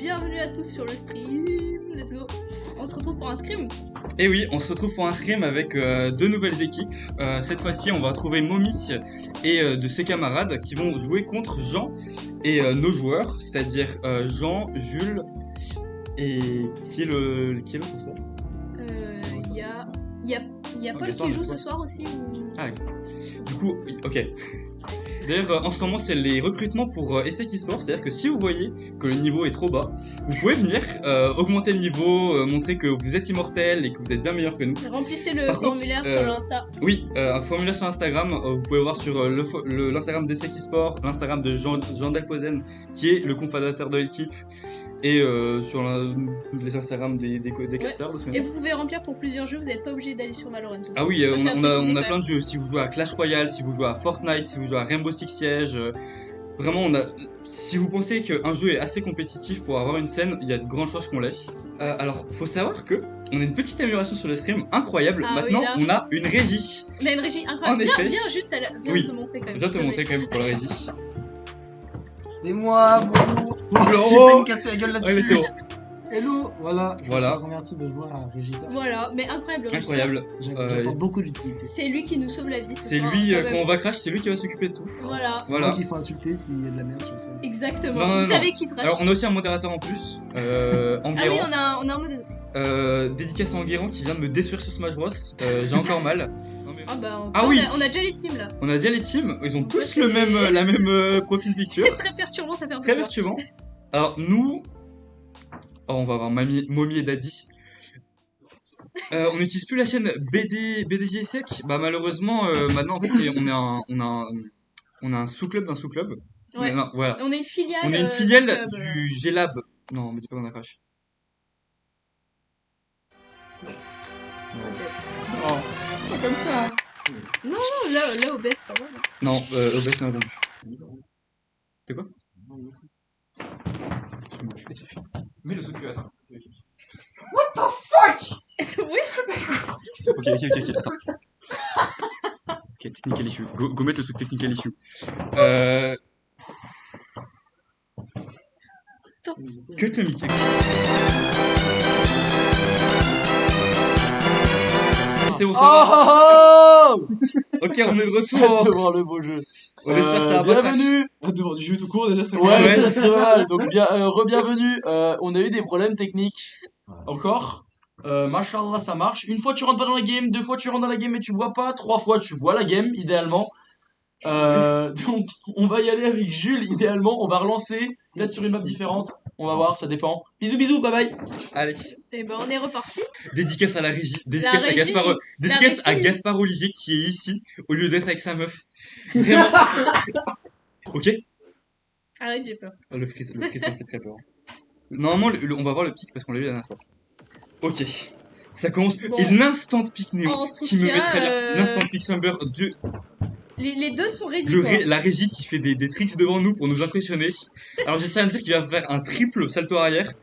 bienvenue à tous sur le stream. Let's go. On se retrouve pour un scrim. Et oui, on se retrouve pour un scrim avec deux nouvelles équipes. Cette fois-ci, on va retrouver Momi et de ses camarades qui vont jouer contre Jean et nos joueurs, c'est-à-dire Jean, Jules et qui est l'autre ça? Il y a Paul qui joue ce soir aussi ou... Ah, du coup, ok. D'ailleurs, en ce moment, c'est les recrutements pour ESSEC eSport, c'est-à-dire que si vous voyez que le niveau est trop bas, vous pouvez venir augmenter le niveau, montrer que vous êtes immortel et que vous êtes bien meilleur que nous. Remplissez le formulaire sur l'Insta. Oui, un formulaire sur Instagram, vous pouvez voir sur l'Instagram d'ESSEC eSport, l'Instagram de Jean Delpozen, qui est le cofondateur de l'équipe, et sur les Instagram des casters. Et vous pouvez remplir pour plusieurs jeux, vous n'êtes pas obligé d'aller sur Valorant. Ah oui, on a plein de jeux. Si vous jouez à Clash Royale, si vous jouez à Fortnite, si vous jouez à Rainbow Six Siege, vraiment si vous pensez qu'un jeu est assez compétitif pour avoir une scène, il y a de grandes chances qu'on l'ait. Alors, faut savoir que on a une petite amélioration sur le stream incroyable. Maintenant, on a une régie. On a une régie incroyable. Viens juste te montrer quand même. Viens te montrer quand même pour la régie. C'est moi, bonjour. J'ai fait me casser la gueule là-dessus. Ouais, mais c'est bon. Hello, voilà. Voilà. Je suis remercié de jouer à Régisseur. Voilà, mais incroyable. Incroyable. J'apporte beaucoup d'utilité. C'est lui qui nous sauve la vie. C'est lui, quand on va crash, c'est lui qui va s'occuper de tout. Voilà. C'est moi qu'il faut insulter s'il y a de la merde sur le serveur. Exactement. Non, vous savez qui trash. Alors, on a aussi un modérateur en plus. Enguerrand. Ah oui, on a un modérateur. Dédicace à Enguerrand qui vient de me détruire sur Smash Bros. J'ai encore mal. Ah bah, oui. On a déjà les teams là. On a déjà les teams, ils ont tous la même profil picture. C'est très perturbant, ça fait un peu Très peur. perturbant. Alors nous, on va avoir Momi et Daddy. On n'utilise plus la chaîne BDJ Sec. Bah malheureusement, maintenant en fait on a un sous-club d'un sous-club. Ouais. Voilà. On est une filiale. On est une filiale du G-Lab. Non, mais dis pas qu'on a crash. Oh. Pas comme ça. Non, là OBS ça va. Non, OBS n'a pas. C'est quoi? Mets le sous-club, attends. What the fuck? Oui, je sais pas. Ok, attends. Ok, technical issue. Go mettre le sous technical issue. Cut le mic. C'est bon, ça va. Ok, on est de retour. De voir le beau jeu. On espère que ça va pas. Bienvenue. Devant du jeu tout court, déjà, c'est Ouais, ça serait mal. Donc, re-bienvenue. On a eu des problèmes techniques. encore. Machallah, ça marche. Une fois, tu rentres pas dans la game. Deux fois, tu rentres dans la game et tu vois pas. Trois fois, tu vois la game, idéalement. Donc, on va y aller avec Jules, idéalement. On va relancer. Peut-être sur une map différente. On va voir, ça dépend. Bisous, bye bye. Allez. Et ben, on est reparti. Dédicace à la régie. Dédicace à Gaspard Olivier qui est ici au lieu d'être avec sa meuf. Vraiment. Ok. Arrête, j'ai peur. Le freeze ça me fait très peur. Normalement, on va voir le pic parce qu'on l'a vu la dernière fois. Ok. Ça commence. Bon. Et l'instant pic néon En tout qui me cas, met très bien. L'instant pic Slumber de les deux sont ready. la régie qui fait des tricks devant nous pour nous impressionner. Alors je tiens à dire qu'il va faire un triple salto arrière.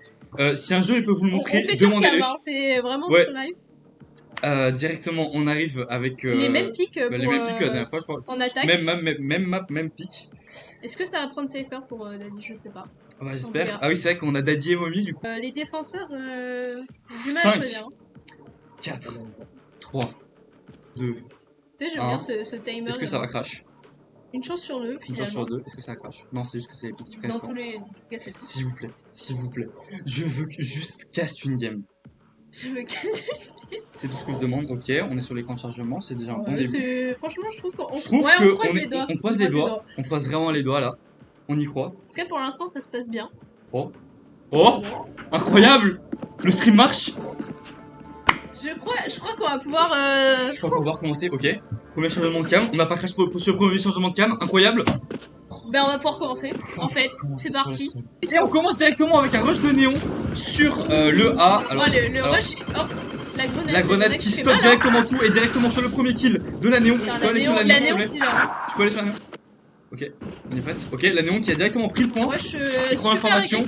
Si un jeu il peut vous le montrer, on fait sur demandez-le. cam, on fait vraiment Ouais. sur live. Directement, on arrive avec Les mêmes pics les mêmes pics que la dernière fois, je crois. en attaque. Même map, même pic. Est-ce que ça va prendre Cypher pour Daddy? Je sais pas. Ouais, j'espère. Ah oui, c'est vrai qu'on a Daddy et Momi du coup. Les défenseurs, du mal 5. à choisir. Hein. 4, 3, 2. J'aime bien ce timer. Est-ce que ça va crash? Une chance sur deux, Une finalement. chance sur 2. Est-ce que ça crash? Non, c'est juste que c'est les pics qui prennent Dans temps. tous les cas, c'est S'il vous plaît. Je veux juste caste une game. Je veux casser. C'est tout ce que je demande. Ok, on est sur l'écran de chargement, c'est déjà un bon début. Franchement, je trouve qu'on Je trouve on croise les doigts. on croise les doigts. On croise vraiment les doigts là. On y croit. En tout cas, pour l'instant, ça se passe bien. Oh, incroyable! Le stream marche. Je crois qu'on va pouvoir. Je crois qu'on va pouvoir commencer. Ok. Premier changement de cam. On n'a pas crash pour le premier changement de cam. Incroyable. Ben, on va pouvoir commencer. En fait, c'est parti. Et on commence directement avec un rush de néon sur le A. Alors, le rush. Hop, la grenade qui stoppe directement tout et directement sur le premier kill de la néon. Tu peux aller sur la néon, s'il te plaît. Tu peux aller sur la néon. Ok, on est presque. Ok, la néon qui a directement pris le point. Rush prend l'information.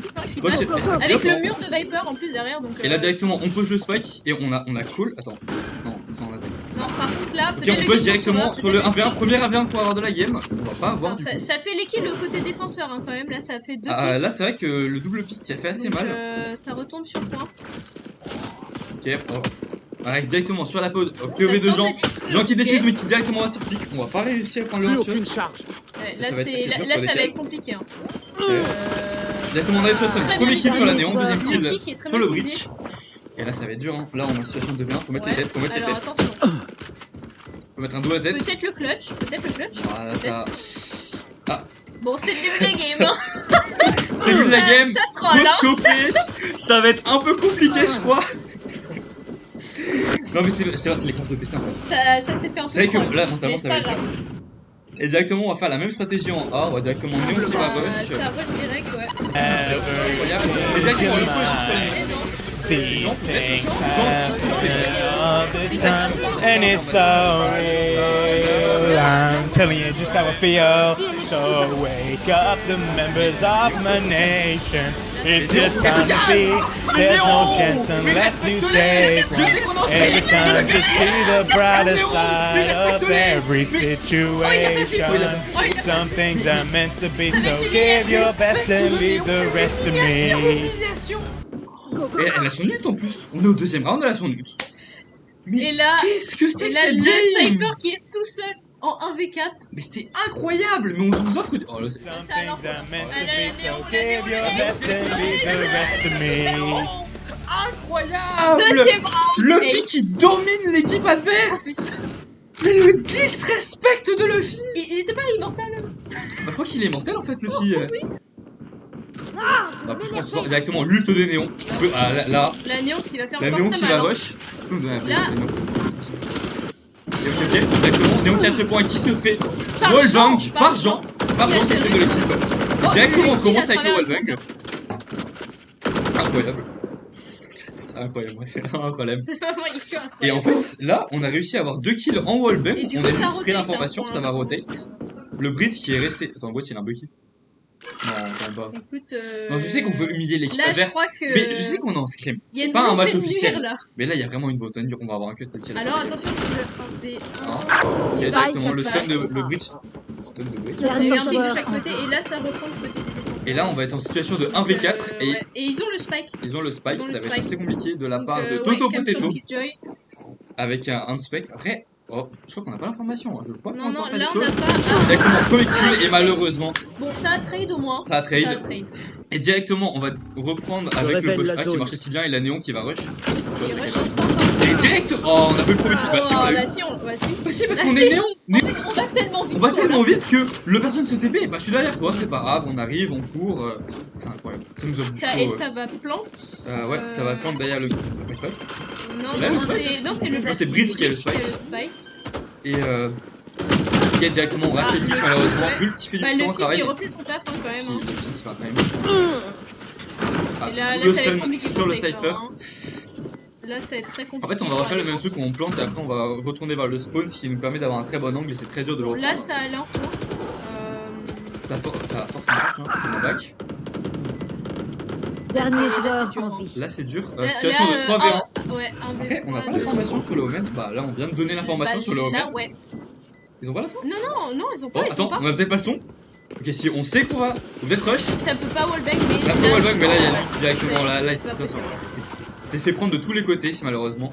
Avec le mur de Viper en plus derrière. Donc, et là directement on pose le spike et on a call. Attends. Non, ils sont en attaque. Non, par contre là, Ok, peut-être on le push défenseur, directement sur le 1v1, peut-être premier 1v1 pour avoir de la game. On va pas avoir Attends, du coup. ça fait l'équipe le côté défenseur hein, quand même. Là, ça fait 2 Ah, pics. là, c'est vrai que le double pick qui a fait assez Donc, mal. ça retombe sur point. Ok, on arrive directement sur la pause. Ça POV de tente Jean. de dire- Jean qui défuse Ok. mais qui directement va sur pick. On va pas réussir à prendre le Plus one aucune charge. Ouais, Ça là, va être assez dur là, sur ça va lesquels. être compliqué. Hein. Directement on arrive sur le Très bien premier kill sur la utilisé. néon, deuxième kill Multi qui est très sur bien le utilisé. bridge. Et là ça va être dur hein. Là on est en situation de 2v1, faut mettre Ouais. les têtes, faut mettre les Alors têtes. attention. Faut mettre un dos à tête. Peut-être le clutch. Peut-être le clutch. Ah, là, ça... Bon, c'est le début de la game. Hein. C'est vu la game. Ça troll. Faut Hein. se chauffer. Ça va être un peu compliqué je crois. Non mais c'est vrai, c'est les cartes de PC en fait. Ça s'est fait un peu. C'est vrai que troll, là, mais mentalement, c'est ça va pas être grave. Et directement on va faire la même stratégie en A, on va directement néon qui va rush. Ça rush direct, ouais. Incroyable. Et directement le feu sur la Mais néon. non. Jean peut-être Jean qui se fait. And it's so real. I'm telling you just how I feel. So wake up the members of my nation. It's your time to be. There's no chance unless you take one. Every time to see the brighter side of every situation. Some things are meant to be. So give your best and leave the rest to me. Et elle a son ult en plus. On est au deuxième round, elle a son ult. Mais Et là, qu'est-ce que c'est Et que là, cette le game? Cypher qui est tout seul en 1v4. Mais c'est incroyable. Mais on vous offre. Oh là, c'est... Some Ça, alors, things are meant allez, to allez, be. So on give your best and leave the rest to me. incroyable. Deuxième round. Luffy qui domine l'équipe adverse. Mais le disrespect de Luffy. Il était pas immortel. Bah quoi qu'il est mortel en fait Luffy. Bah, plus on se sort directement l'ult des néons. Ah, là, La néon qui va faire la encore néon très qui mal. va hein. rush. Je peux me donner un peu Là. de néon. Ok, exactement. Néon qui a ce point qui se fait Par wallbang Jean, par Jean. Par Jean, c'est le de l'équipe. Oh, Directement on lui, commence il a avec le traversé. wallbang. Incroyable. C'est incroyable, moi c'est incroyable. C'est pas moi, il fait incroyable. Et en fait, là, on a réussi à avoir 2 kills en wallbang. Et du On coup, a ça juste rotate, pris l'information, hein, ça va rotate. Le bridge qui est resté. Attends, boîte, il a un bucky. Non, attends pas. Écoute, Non, je sais qu'on veut humilier l'équipe là, je adverse. crois que. Mais je sais qu'on est en scrim. Il y a C'est une pas un match volonté de officiel. nuire, là. Mais là, il y a vraiment une volonté de nuire. On va avoir un cut cette Alors attention, le 1v1. Il y a Il directement le passe. stun de le bridge. Stun de bridge. Il y a eu un pic de chaque côté, et là, ça reprend du côté des défenseurs. Et là, on va être en situation de 1v4. Et Ouais. Et ils ont le spike. ils ont le spike. Ils ont le Ça va être spike. assez compliqué de la Donc, part de ouais, Toto Capture Potato. Killjoy. Avec un spike. Après, oh, je crois qu'on n'a pas l'information. Je crois Non, qu'on non, peut faire là, des on a choses. pas. Directement, premier kill. Et malheureusement, Bon, ça a trade au moins. ça a trade. Ça a trade. Et directement, on va reprendre avec le révèle push la back qui zone. marchait si bien et la néon qui va rush. Et rush instant. Et direct, oh, on a fait le premier kill. Bah si, on Oh, l'a eu. bah si, bah si. Bah si, parce Bah qu'on si. est néon. En fait, on va tellement vite. On va qu'on a- tellement vite que le personne se TP et bah je suis derrière toi, c'est pas grave, on arrive, on court. C'est incroyable. Ça nous a Ça, chaud, et ça va plante. Ouais, ça va prendre derrière le spike. Non, Là, non, le spike. non, c'est le Non, c'est Bridge qui a le spike. spike. Et qui est directement raté le kick malheureusement. Ouais. Jules qui fait du Bah, très bon le travail. qui refait son taf hein, quand même. Hein. Qui fait quand même. Ah, Et là, le ça va être stun compliqué sur pour le Cypher. Cypher. Hein. Là, ça va être très compliqué. En fait, on va pour refaire la le même défense. truc où on plante et après on va retourner vers le spawn, ce qui nous permet d'avoir un très bon angle et c'est très dur de le Bon, reprendre. là, ça allait en fond. Ça force marche, hein. On est back. Dernier c'est joueur dur, en hein. vie. Là, c'est dur. Là, Situation de 3v1. Ouais, 1v3. Après, on n'a pas l'information sur le Omen. Bah là, on vient de donner l'information sur le Omen. Là, ouais. Ils ont pas l'info. Non, ils ont Oh, pas. Ils ont attends, pas. on a peut-être pas le son. Ok, si on sait qu'on va. Vous êtes rush. Ça peut pas wallbang, mais. Là, faut wallbang, mais là, il y a lui directement. Là, il c'est pas possible. c'est fait prendre de tous les côtés, malheureusement.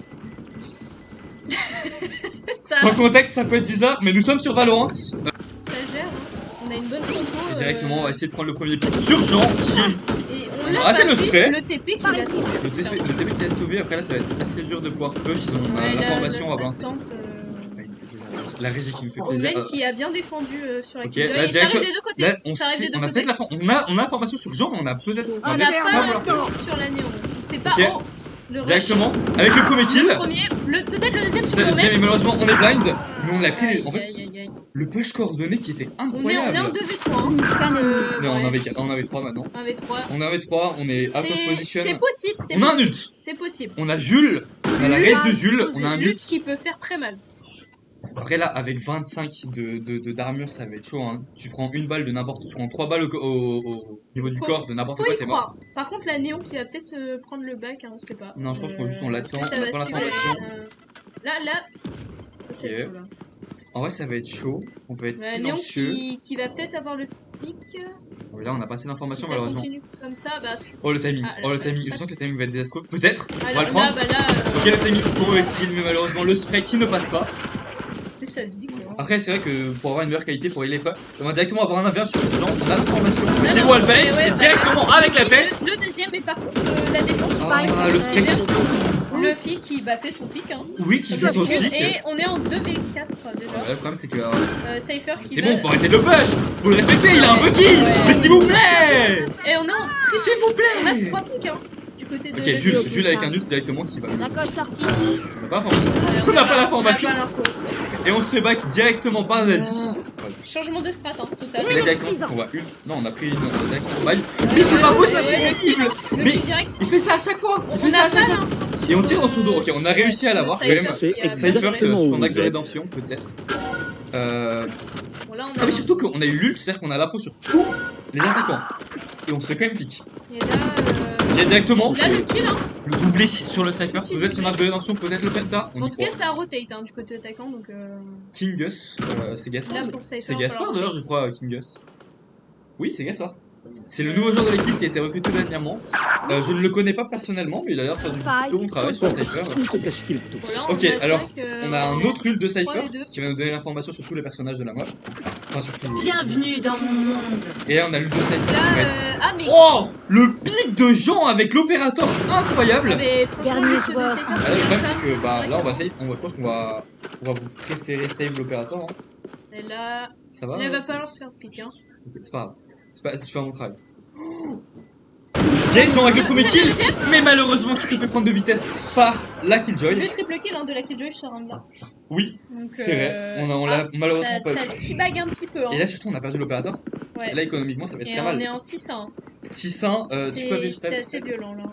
Ça, Sans contexte, ça peut être bizarre, mais nous sommes sur Valorant. ça gère. Hein. On a une bonne compo. Et directement, on va essayer de prendre le premier pick sur Jean, qui est Et on l'a Arrêtez pas le pris, spray. le TP qui l'a sauvé. le TP qui a sauvé. Après, là, ça va être assez dur de pouvoir push. On a Ouais, là, l'information, on va ça balancer. tente, La régie qui me fait plaisir. Omen qui a bien défendu sur la Ok, Killjoy. là, Et ça arrive direct- des deux côtés. Là, on Ça arrive des sait- deux on a côtés. peut-être on a l'information sur Jean, mais on a peut-être. On n'a peut-être pas voilà. sur la néon. C'est pas. Ok. Oh, le rush. Directement, avec le premier kill. Premier, peut-être le deuxième sur Le le deuxième, Omen. mais malheureusement, on est blind. Mais on l'a pris. En fait, Aïe, aïe, aïe. le push coordonné qui était On est en incroyable. 2v3. Hein. Qu'un ennemi. Non, on Ouais. avait 4, on avait 3 maintenant. 1v3. On avait 3, on est out of position. C'est possible, c'est On a un possible. ult. C'est possible. On a Jules, on a la race de Jules, on a un Ult ult. qui peut faire très mal. Après là, avec 25 d'armure, ça va être chaud. Hein. Tu prends une balle de n'importe quoi, tu prends 3 balles au niveau du Faut- corps de n'importe Faut quoi, y t'es mort. croire. Par contre, la néon qui va peut-être prendre le bac, hein, on sait pas. Non, je pense qu'on juste on l'attend, est-ce que ça on a va pas suivre, l'information. Là, Ça va être chaud, là. En vrai, ça va être chaud. On va être Néon silencieux. qui va peut-être avoir le pic. Oh, là, on a pas assez Si d'informations ça malheureusement. continue comme ça, bah. Oh, le timing. Ah, Oh, le là, timing. Je sens que le timing va être désastreux. Peut-être. On va Alors le prendre. là, bah là. Ok, le timing pour kill, mais malheureusement, le spray qui ne passe pas. C'est sa vie, quoi. Après, c'est vrai que pour avoir une meilleure qualité, pour les preuves, on va directement avoir un inverse sur le gens. On a l'information. Non, C'est non, bon, elle paye. ouais, Directement avec la tête. Le deuxième, mais par contre, la défense. Ah, le spray qui. Le pic qui va faire son pic, hein. Oui, qui fait son Et pic. on est en 2v4 déjà. Le problème, c'est que. Cypher qui C'est va. bon, faut arrêter de le push. Faut le respecter, il a un Bucky. Mais s'il vous plaît. Et on est en triple. S'il vous On a plaît. 3 pics, hein. Du côté de. Ok, Jules avec un ult directement qui va. La coche sortie. On n'a pas l'information. On n'a pas l'information. On n'a pas l'info. Et on se back directement par Zadie. Changement de strat, hein, total. Et là, directement, on va ult. Non, on a pris une. Mais c'est pas possible. Le Mais kill direct. il fait ça à chaque fois. Il fait On ça à a chaque pas fois. l'info. Et on tire dans son dos. Ok, on a réussi à l'avoir. Quand même. C'est Cypher exactement son où acte de vous êtes. rédemption, peut-être. Bon, là, on Ah, a. mais surtout qu'on a eu l'ult, c'est-à-dire qu'on a l'info sur tous les attaquants. Et on se fait quand même pique. Et là, Il y a directement là, le kill, hein. le doublé sur le Cypher. Peut-être son arc de rédemption, peut-être le penta. On En y tout cas, croit. ça rotate hein, du côté attaquant, donc. King Gus, c'est Gaspard. Là, pour Cypher. C'est on va Gaspard d'ailleurs, je rotate. crois, King Gus. Oui, c'est Gaspard. C'est le nouveau joueur de l'équipe qui a été recruté dernièrement. Je ne le connais pas personnellement, mais il a l'air de faire du plutôt bon travail sur Cypher. Où se cache-t-il tous? Voilà, Ok, attaque, alors, On a un autre ult de Cypher 3v2. qui va nous donner l'information sur tous les personnages de la map. Enfin, surtout. Bienvenue dans mon monde. Et là, on a l'ult de Cypher qui Là, va être. ah, mais. Oh, le pic de Jean avec l'opérateur incroyable. Ah, mais franchement, Dernier le jeu de joueur. Cypher, Ah, le problème c'est c'est que bah là on va essayer, je pense qu'on va vous préférer save l'opérateur. Hein. Et là, Ça va là, il va falloir se faire pique, hein. Ok, c'est pas grave. C'est pas, tu fais un bon travail. Bien, Jean avec le premier kill, mais malheureusement qui se fait prendre de vitesse par la Killjoy. Le triple kill hein, de la Killjoy sur un là. Oui, Donc, c'est vrai. On l'a malheureusement pas eu. Ça teabag un petit peu, hein. Et là surtout on a perdu l'opérateur. Ouais. Et là économiquement ça va être Et très on mal. est en 600. 600, tu peux appuyer sur C'est tab. assez violent là.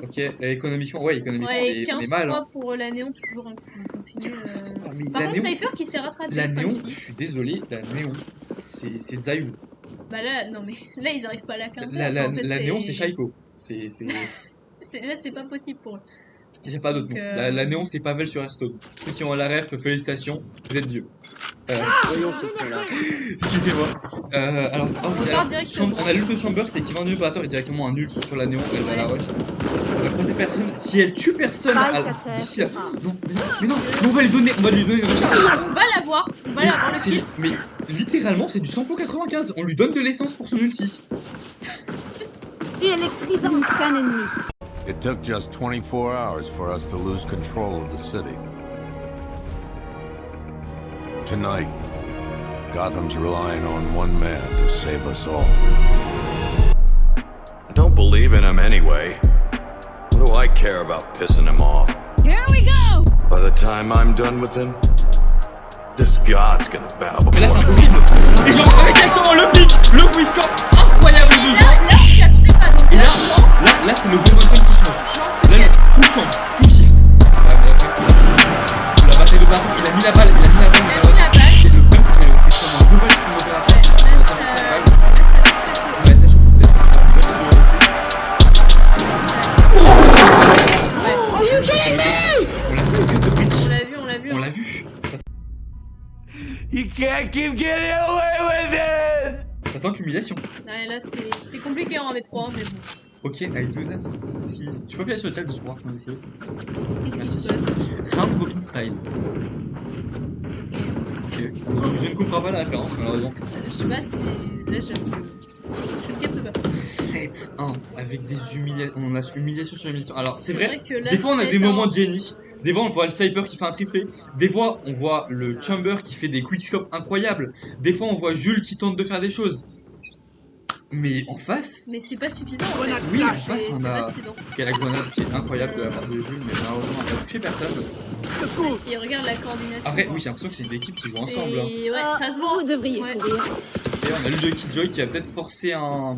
Ok, et économiquement, ouais, économiquement Ouais, on est 15 mal. points Hein. pour la Néon, toujours on continue. Ah, mais Par la contre, néon, Cypher qui s'est rattrapé la 5, néon, je 6. suis désolé, la néon, c'est Zayou. Bah là, non mais là ils arrivent pas à la quinte. La néon c'est Shaiko. Là c'est pas possible pour eux. j'ai pas d'autre Donc, nom. La néon c'est Pavel sur Hearthstone. Ceux qui ont la ref, félicitations, vous êtes vieux. Voyons ce son-là. Excusez-moi. Alors, part directement. on a l'ult de Chamber, c'est qui va en opérateur et directement un ult sur la néon, elle va la rush. On va croiser personne. Si elle tue personne d'ici là. Non, mais non, on va lui donner le rush. On va l'avoir, le kill. Mais littéralement, c'est du samplon 95. On lui donne de l'essence pour son ulti. Tu électrisant qu'un ennemi. It took just 24 hours for us to lose control of the city. Tonight, Gotham's relying on one man to save us all. I don't believe in him anyway. What do I care about pissing him off? Here we go. By the time I'm done with him, this god's gonna bow Mais là, c'est before impossible. Et genre, avec directement le pic, le quiz-score incroyable de Jean. Là, j'y attendais pas. Donc Et là, là c'est le bon qui change. Là, tout change, tout shift. La bataille de partout, il a mis la balle, il a mis la balle. Et le problème, c'est que c'est sûrement deux balles sur l'opérateur. Là, Ça va être très chaud, On l'a vu. On l'a vu. You can't keep getting away with it! T'attends qu'humiliation. Ouais, là, c'était compliqué en V3, mais bon. Ok, avec 2 as. Si... Tu peux appuyer sur le chat de ce pouvoir qu'on a essayé. Qu'est-ce qui se passe Round Robin style. Ok. Je ne comprends pas la référence, malheureusement. Je sais pas si. Là, je ne capte pas. 7-1 avec des humiliations. On a humiliation sur humiliation. Alors, c'est vrai, que là, des fois on a des 7-1. moments de génie. Des fois on voit le Cypher qui fait un triplé. Des fois on voit le Chamber qui fait des quickscopes incroyables. Des fois on voit Jules qui tente de faire des choses. Mais en face, Mais c'est pas suffisant en fait. oui, en face C'est on pas a suffisant. la grenade qui est incroyable de la part de Jules, mais malheureusement elle n'a touché personne. Et regarde la coordination. Après, quoi. oui, j'ai l'impression que c'est des équipes qui jouent C'est- ensemble. Hein. Ouais, ça se voit. Vous devriez Ouais. courir. Et on a eu de Killjoy qui a peut-être forcé un.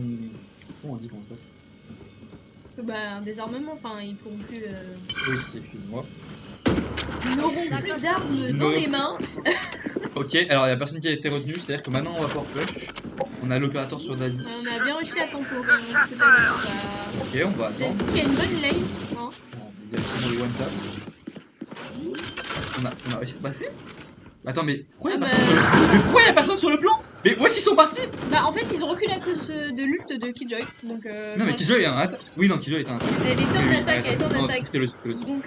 Comment on dit qu'on fait Bah, un désarmement, enfin, ils pourront plus. Oui, excuse-moi. Ils n'auront plus d'armes dans Non. les mains. Ok, alors il y a personne qui a été retenu, c'est-à-dire que maintenant on va pouvoir push. On a l'opérateur sur Daddy. On a bien réussi à temporer. Hein, parce que là, bah, Ok, on va attendre. peut-être qu'il y a une bonne lane. Hein. Il y a justement les one tap. on a réussi à passer. Attends, mais pourquoi Ah y'a personne sur le plan? Mais pourquoi y'a personne sur le plan? Mais où est-ce qu'ils sont partis? Bah en fait ils ont reculé à cause de l'ult de Killjoy. Donc Non, mais Killjoy est un attaque. Oui, non, Killjoy est un attaque. elle était en attaque, elle était en Non, attaque. c'est logique, c'est logique. Donc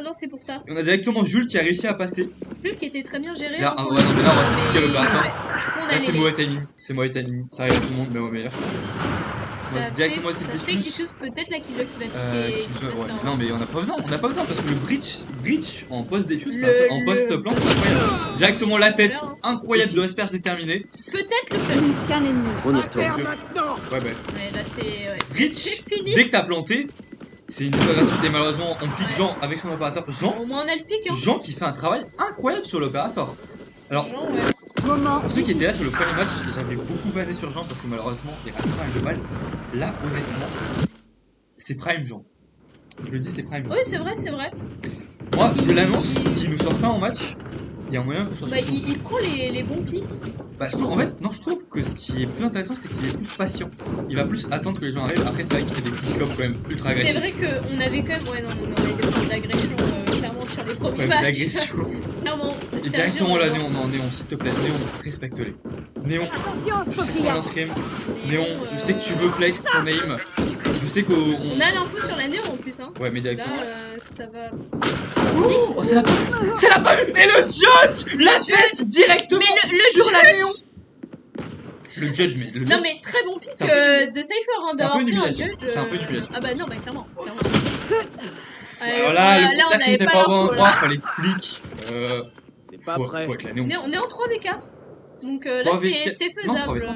non c'est pour ça. Et on a directement Jules qui a réussi à passer. Jules qui était très bien géré. Là, hein, ah pour ouais, le non, mais coup, là, on va s'appliquer mais- l'opérateur. ouais. Du coup on a Là, les c'est mauvais timing. C'est mauvais timing. Ça arrive à tout le monde, mais au meilleur. Ça fait, directement ça essayer de fait défuse. quelque chose peut-être la Killjoy qui va piquer. qui va se Ouais. faire- Non, mais on n'a pas besoin parce que le breach en post défuse, Le- en post plan, c'est incroyable. Directement la tête Voilà. incroyable de l'asperge déterminée. Peut-être le clutch. Qu'un ennemi. On y retourne. Ouais, bah. Mais là c'est. Ouais. Breach, C'est fini. dès que t'as planté, c'est une nouvelle insulte et malheureusement on pique Jean avec son opérateur. Au moins on a le pic hein. Jean qui fait un travail incroyable sur l'opérateur. Alors, Jean, ouais. Moment. pour ceux qui étaient là sur le premier match, j'avais beaucoup vanné sur Jean parce que malheureusement il rate pas mal de balles. Là, honnêtement, c'est prime Jean. Je le dis, c'est prime. Oui c'est vrai, c'est vrai. Moi, je l'annonce, s'il nous sort ça en match, il y a moyen que ce soit Bah il prend les bons pics. Bah, je trouve, en fait, non, je trouve que ce qui est plus intéressant, c'est qu'il est plus patient. Il va plus attendre que les gens arrivent. Après, c'est vrai qu'il fait des quickscopes quand même ultra agressifs. C'est vrai qu'on avait quand même. Ouais non, on avait des problèmes d'agression clairement sur les premiers Ouais, matchs. d'agression. Clairement. Et Sergio, directement là, non. Néon, non, Néon, s'il te plaît, Néon, respecte-les. Néon, Attention, je faut sais qu'il qu'on y est a. en stream. Néon, je sais que tu veux flex ton aim. Je sais qu'on. On a l'info sur la néo en plus hein. Ouais, mais Là directement. ça va. Oh, c'est la pas eu! C'est la pas eu! Et le judge! La tête directement Mais le sur la judge! Néon! Le judge, mais le Non judge. mais très bon pic C'est un peu- de Cypher hein, c'est un d'avoir peu une pris un humiliation. judge. C'est un peu une humiliation. Ah bah non, bah clairement. Voilà, le là on concert qui avait n'était pas pas au bon l'info endroit, là. fallait flic. C'est pas Faut prêt. avec la Néon. On est en 3v4. Donc là 3v4. c'est Non, faisable. 3v3.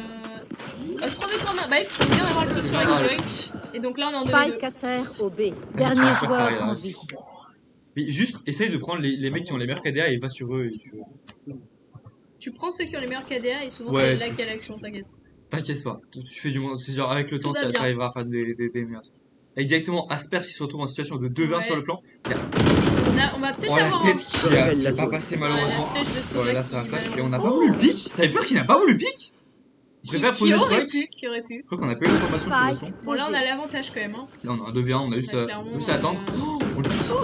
3v3, bah il faut bien avoir le pic sur la Ah, Killjoy. Et donc là on est en 2v2. Spike à terre au B. Ah, Dernier tu vas faire joueur carrière, en là. vie. Mais juste, essaye de prendre les mecs qui ont les meilleurs KDA et va sur eux. Tu prends ceux qui ont les meilleurs KDA et souvent Ouais. c'est là qu'il y a l'action, t'inquiète. T'inquiète pas, tu fais du monde. C'est genre avec le Tout temps, va tu bien. arriveras à faire des meilleurs trucs. Avec directement Asperge qui se retrouve en situation de 2v1 Ouais. sur le plan. On va peut-être Oh la avoir un. tête qui a pas passé malheureusement. La flèche de Sodak Ouais, là ça qui, flash et on n'a malheureusement, pas voulu le pic. Cypher qui n'a pas voulu le pic. Il préfère qui poser aurait spike. pu, qui aurait pu. Je crois qu'on a pas eu l'information sur le son. Spike. Bon là on a l'avantage quand même hein. Là on a un 2v1, on a juste Ouais, à clairement, attendre. Oh, on le pique. Ouais,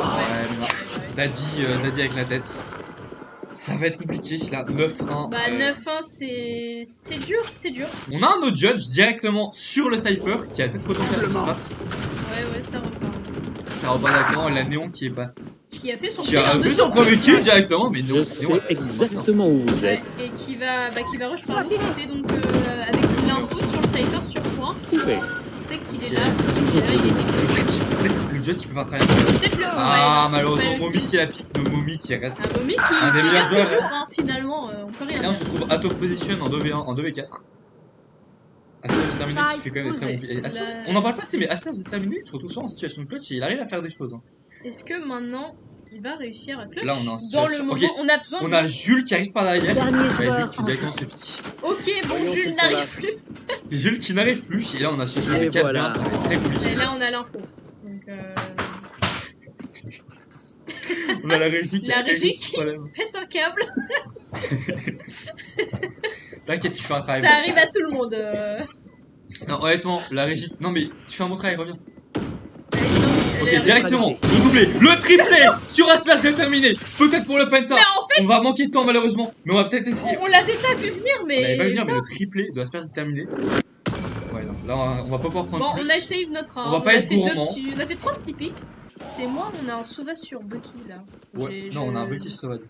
mais non. Daddy avec la tête. Ça va être compliqué là, 9-1. Bah 9-1 c'est dur, c'est dur. On a un autre judge directement sur le Cypher qui a peut-être potentiel de strat. Ouais ça repart. Ça repart directement, la Néon qui est pas. Qui a fait son Qui a kill fait de son premier kill directement, mais Je Néon. sais exactement où vous Ouais, êtes. et qui va rush par l'autre côté donc avec l'info sur le Cypher sur point. Coupé. On sait qu'il est là, il est Le technique. judge il peut pas travailler. Peut-être le. Ah, ouais, malheureusement, pas le Momi kill. qui la pique de Momi qui reste. Un Momi Un des qui meilleurs gère joueurs. toujours hein, finalement, on peut rien Et là on dire. se retrouve out of position en 2v1, en 2v4. Asperge terminé qui fait quand même des très bons pieds. Là- On en parle pas assez, mais Asperge terminé se retrouve souvent en situation de clutch et il arrive à faire des choses. Hein. Est-ce que maintenant il va réussir à clutch? Là, on est en dans situation- le moment, ok. on a besoin On de. a Jules qui arrive par derrière. Dernier Ouais, joueur Jules qui en directement vie. se pique. Ok, bon, Voyons Jules s'ils sont n'arrive là. plus. Jules qui n'arrive plus et là on a situation de Et 4 voilà. ça va être très compliqué. Et là on a l'info. Donc On a la régie qui La a régie quelques qui- problèmes. pète un câble. T'inquiète, tu fais un travail. Ça arrive à tout le monde. Non, honnêtement, la régie. Non, mais tu fais un bon travail, reviens. Ok, Elle- directement, le doublé, le triplé sur Asperge c'est terminé. Peut-être pour le penta. Mais en fait, On va manquer de temps malheureusement, mais on va peut-être essayer. on l'avait pas vu venir, On mais. l'avait pas vu venir, mais le triplé de Asperge c'est terminé. Ouais, non, là on va pas pouvoir prendre Bon, plus. on a save notre 1. On va pas être fait gourmand. on a fait 3 petits pics. C'est moi, on a un sauvage sur Bucky là. Ouais, J'ai- non, on a un je- Bucky sauvage.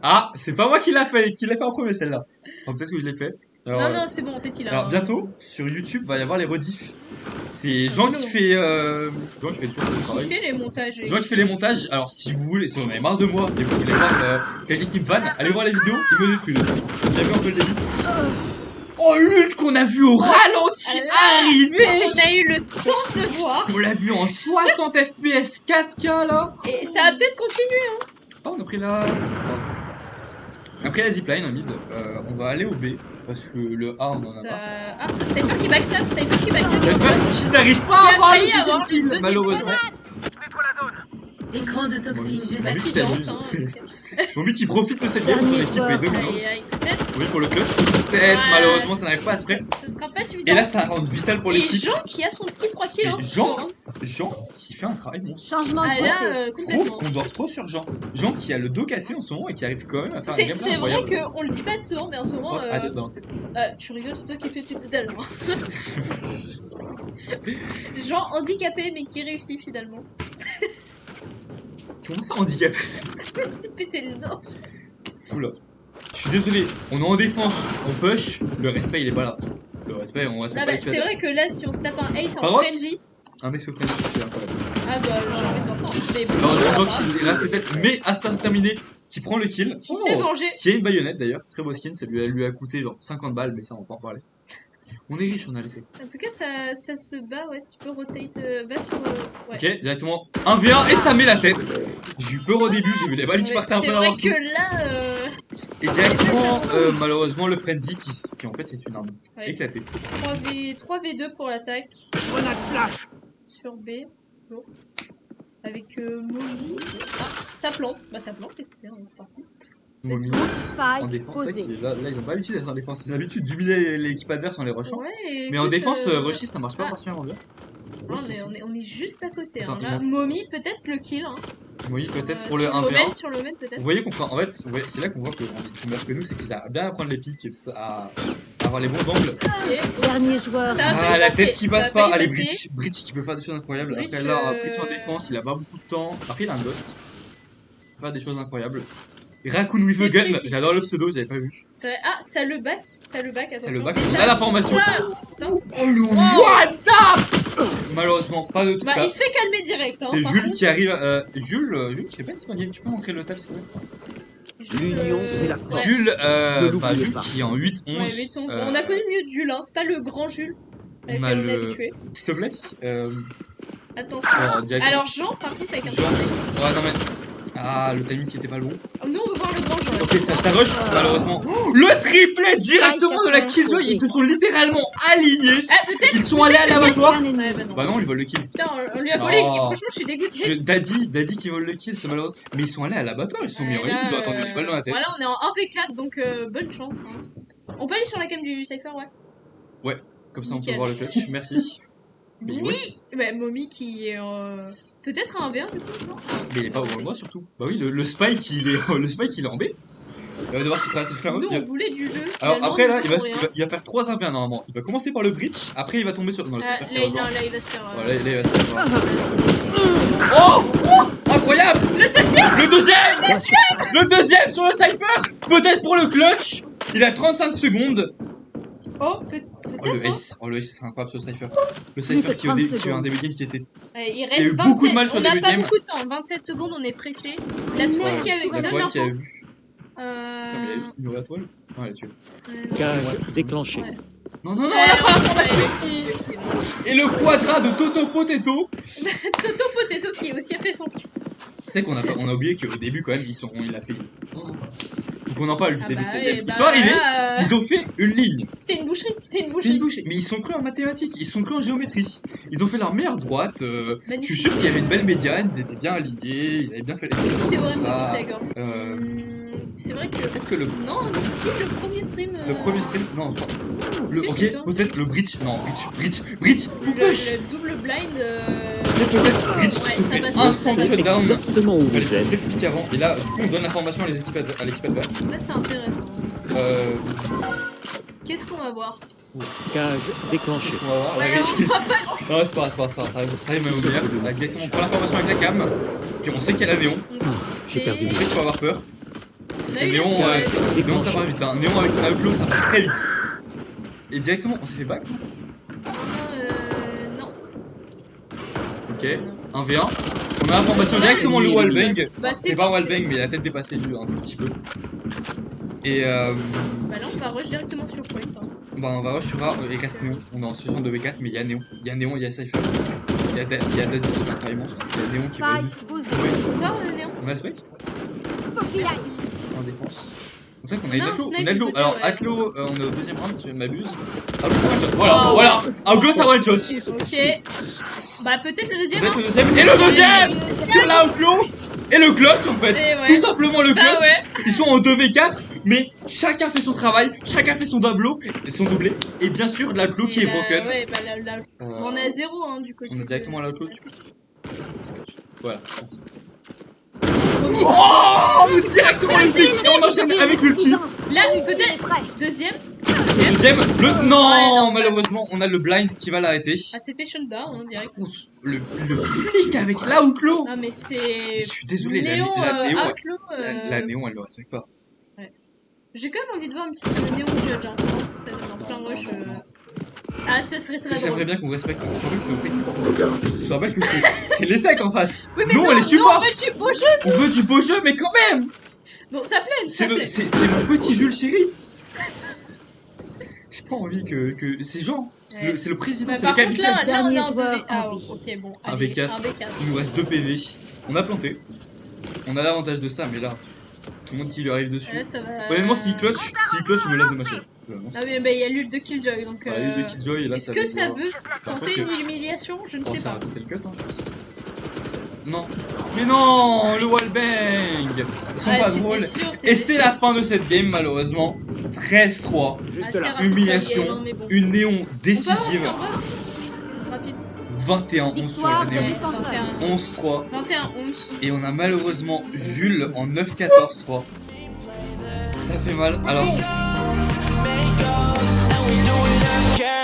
Ah, c'est pas moi qui l'a fait en premier celle-là. Enfin, peut-être que je l'ai fait. Alors, Non, non, c'est bon, en fait, il a. alors bientôt sur YouTube va y avoir les rediffs. C'est Jean qui fait Jean qui fait toujours le Qui travail. fait les montages. Jean qui fait les montages. Alors si vous voulez, si vous en avez marre de moi et vous voulez voir quelqu'un qui me vanne, allez voir les vidéos, il me détruit. Vous avez vu un peu le début. Oh l'ult qu'on a vu au ralenti arriver. On a eu le temps de le voir. On l'a vu en 60 FPS 4K là. Et ça a peut-être continué. Oh, on a pris la. Après la zipline en mid, on va aller au B parce que le A on en a Ça... pas. Ah, Cypher qui backstab, Cypher qui backstab. Cypher qui n'arrive pas Qui à a avoir le failli avoir deuxième le kill deuxième malheureusement. Écran de toxine Mon but qui danse, s'amuse. hein. Mon but qui profite de cette game, son Dernier équipe joueur. est dominante. Aïe, aïe, peut-être. Oui, pour le clutch. Peut-être, malheureusement, ça n'arrive pas à se faire. Ça sera pas suffisant. Et là, ça rend vital pour Et l'équipe. Jean qui a son petit 3 kills. Et hein, Jean, hein. Jean qui fait un travail monstre. Changement de Ah là, côté. Je trouve complètement. qu'on dort trop sur Jean. Jean qui a le dos cassé en ce moment et qui arrive quand même à faire un C'est gameplay vrai incroyable. qu'on le dit pas souvent, mais en ce moment. Oh, arrête de balancer. Tu rigoles, c'est toi qui fais tout à l'heure. Jean handicapé, mais qui réussit finalement. Comment ça handicapé? C'est pété le dos. Oula. Je suis désolé, on est en défense, on push, le respect il est pas là. Le respect, on respecte Non, pas bah, les c'est vrai que là, si on se tape un ace en Par contre, frenzy. un mec se prenne c'est incroyable. Ah bah, j'ai envie de voir ça. Mais bon, Non, ça Jean va. qui rate ses têtes, mais à ce temps terminé, qui prend le kill. Qui s'est vengé. Qui a une baïonnette d'ailleurs, très beau skin, ça lui a coûté genre 50 balles, mais ça on va pas en parler. On est riche, on a laissé. En tout cas, ça se bat, ouais, si tu peux rotate, va sur... ouais. Ok, directement 1v1 et ça met la tête. J'ai eu peur au début, j'ai vu les balles qui Ouais, partaient un c'est peu vrai n'importe où. que là... Et directement, malheureusement, le frenzy qui en fait est une arme Ouais. éclatée. 3v2 pour l'attaque. Sur B, toujours. Avec Mommy. Ah, ça plante. Bah ça plante, écoutez, hein, c'est parti. Mommy en Spike défense, posé. là ils ont pas l'habitude d'être en défense, ils ont l'habitude d'humilier l'équipe adverse en les rushant. Ouais, Mais en écoute, défense, rusher ça marche pas ah. particulièrement bien. Non, mais on est juste à côté. Hein. Attends, Là, il Mommy, peut-être le kill. Hein. Oui, peut-être pour le sur 1v1. Sur le moment, peut-être. Vous voyez qu'on fait, en fait, ouais, c'est là qu'on voit qu'on est meilleur que nous, c'est qu'ils arrivent bien à prendre les pics, et tout ça, à avoir les bons angles. Ok. Dernier joueur. Ça a Ah, failli la passer, tête qui ça a passe pas. failli Allez, passer. Breach qui peut faire des choses incroyables. Breach, Après, là, Breach en défense, il a pas beaucoup de temps. Après, il a un ghost. Il peut faire des choses incroyables. Raccoon with C'est a gun, précis. j'adore le pseudo, j'avais pas vu. Ah, ça le back, attention. C'est le bac, Mais on ça- a la formation. ça- Putain. Oh le what the Malheureusement, pas de tout Bah, ça. il se fait calmer direct. Hein, C'est par Jules contre. qui arrive. Jules, tu fais pas disponible, tu peux montrer le tab s'il te plaît. L'union fait la force. Jules, Ne l'oubliez bah, Jules pas. qui est en 8-11. Ouais, mais on a connu mieux de Jules, hein. C'est pas le grand Jules. Avec On a lequel on est le. habitué. S'il te plaît. Attention. Alors, directement. Alors, Jean, par contre, avec un Jean. triplé. Ouais, non mais. Ah, le timing qui était pas le bon. Nous, on veut voir le grand Jean. là. Ok, ça rush, malheureusement. Le triplet directement de la Killjoy, ils se sont littéralement alignés. Ah, peut-être. Ils sont allés à l'abattoir. Un ennemi. Ouais, bah non. Bah non, ils volent le kill. Putain, on lui a volé. Oh. Et franchement, je suis dégoûtée. Daddy qui vole le kill, c'est malheureux. Mais ils sont allés à l'abattoir, ils se sont mis en ligne, ils ont attendu des balles dans la tête. Voilà, on est en 1v4, donc bonne chance. Hein. On peut aller sur la cam du Cypher, ouais. Comme ça, on peut Nickel. voir le clutch. Merci. Mais ouais, Bah, Mommy qui est peut-être un 1v1 du coup, non? mais il est pas au moi surtout. Bah oui, le Spike il est en B. Il va devoir se traverser le frère. Nous, on voulait du jeu. Alors finalement, après là, nous, on fait il va faire 3 1v1 normalement. Il va commencer par le breach, après il va tomber sur. Non, le rien. Cypher qui Là, rejoint. non, là, il va se faire. Voilà, là, il va se faire. Oh incroyable. Le deuxième sur le Cypher. Peut-être pour le clutch. Il a 35 secondes. Oh, Oh peut-être. le Hein. ace, c'est incroyable sur le Cypher. Le Plus Cypher que qui a 30 eu un début de game qui était. Ouais, il y a reste eu 27. beaucoup de mal sur on le n'a début de pas game. beaucoup de temps. 27 secondes, on est pressé. La toile qui a La donne toile qui a l'info. vu. Putain, mais il a juste ignoré la toile. Non, elle a tué. Cage déclenché. Ouais. Non, on Ouais, a pas l'information. ouais, Et le quadra de Toto Potato. Toto Potato qui aussi a fait son kill. C'est qu'on a oublié qu'au début, quand même, il a fait. Donc on en parle du Ah début de bah, cette ouais, game. bah, Ils sont arrivés, voilà, ils ont fait une ligne. C'était une boucherie. C'était une bouche. Mais ils sont crus en mathématiques, ils sont crus en géométrie. Ils ont fait leur meilleure droite. Je suis Magnifique. sûr qu'il y avait une belle médiane, ils étaient bien alignés, ils avaient bien fait les questions. Théorème de ça. Pythagore. C'est vrai que. Peut-être que le Non, si, le premier stream. Le premier stream, non, je crois. Si, si, non. Peut-être le bridge, non, bridge, faut push. Le double blind. Peut-être bridge Ouais, qui ça fait passe instant pas. shutdown. Exactement où Il vous fallait êtes. expliquer avant. Et là, du coup, on donne l'information à l'équipe adverse. Là, c'est intéressant. Qu'est-ce qu'on va voir? Cage déclenché. On va voir. Ouais, on va pas. Non, c'est pas grave, ça arrive même au meilleur. Exactement, on prend l'information avec la cam. Puis on sait qu'il y a la néon. J'ai perdu On sait qu'il faut avoir peur. On a Et eu néon, le- néon ça va vite. Hein. Néon avec l'eau, ça va très vite. Et directement, on s'est fait back. Non. Ok, 1v1. On a l'information directement le wallbang. Bah, C'est pas un wallbang, mais la tête dépassée lui un tout petit peu. Et Bah là, on va rush directement sur point. Hein. bah on va rush sur A, il reste Néon. On est en situation de V4, mais il y a Néon. Il y a Néon, il y a Cypher. Il y a Daddy qui fait un travail monstre. Il y a Néon qui va juste. Spike posé. On va, Néon? On a le spike Faut qu'il aille. en défense. C'est vrai qu'on a une Non, Atlo. Snake Une Atlo. du côté, Alors, ouais. Atlo, on est au deuxième round si je ne m'abuse. Outlaw, ça one shot. Voilà, voilà. Outlaw, ça one shot. Ok. Bah, peut-être le deuxième. Peut-être Hein. le deuxième. Et le deuxième sur la Outlaw. Et le clutch en fait. Et ouais. Tout simplement le clutch. Bah ouais. Ils sont en 2v4. Mais chacun fait son travail. Chacun fait son doublé. Et bien sûr, l'Outlaw qui est broken. Ouais, bah on est à 0 hein, du côté. On est directement à l'Outlaw. Voilà. Oh, Oh, directement le flic. Et on enchaîne avec l'ulti. là, peut-être. Deuxième. Deuxième, le... Non, malheureusement, on a le blind qui va l'arrêter. Ah, c'est fait shutdown, on dirait. Le flic avec l'Outlaw. Non, mais c'est. Je suis désolé, Néon, la Néon, Outlaw, la Néon, elle le respecte pas. J'ai quand même envie de voir un petit peu Néon Judge, hein. Je pense que ça donne en plein rush. Ah, ça serait très drôle. J'aimerais bien qu'on respecte, surtout que c'est notre équipe. Je rappelle que c'est les secs en face. Oui, mais non, non, on les supporte. on veut du beau jeu. On veut du beau jeu, mais quand même. Bon, ça plaît, ça plaît. C'est mon petit Jules Chéri. J'ai pas envie que c'est Jean. Ouais. C'est le président, Bah, c'est le par contre, capitaine. là, on est Dernier en joueur 2v. Ah, en vie. ok, bon. Un allez, V4. un V4. Il nous reste 2 PV. On a planté. On a l'avantage de ça, mais là, tout le monde qui lui arrive dessus. Ouais, ça va. Honnêtement, s'il clutch, je me lève de ma chaise. Ah, mais bah, il y a l'ult de Killjoy donc. Ah, l'île de Killjoy, et là, Est-ce que ça va- veut pense tenter que- une humiliation? Je ne Oh, sais ça pas. va tenter le cut, hein, je pense. Non. Mais non, le wallbang. Ils sont Ouais, pas c'était drôles. sûr, Et c'était c'est sûr. la fin de cette game, malheureusement. 13-3. Juste Assez là. rapide, Humiliation. hein, mais bon. Une Néon On peut avoir un décisive. score rapide. 21-11 sur la Victoire des Néon. défenseurs. 11-3. 21-11. Et on a malheureusement Jules en 9-14-3. Ça fait mal. Alors,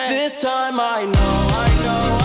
This time I know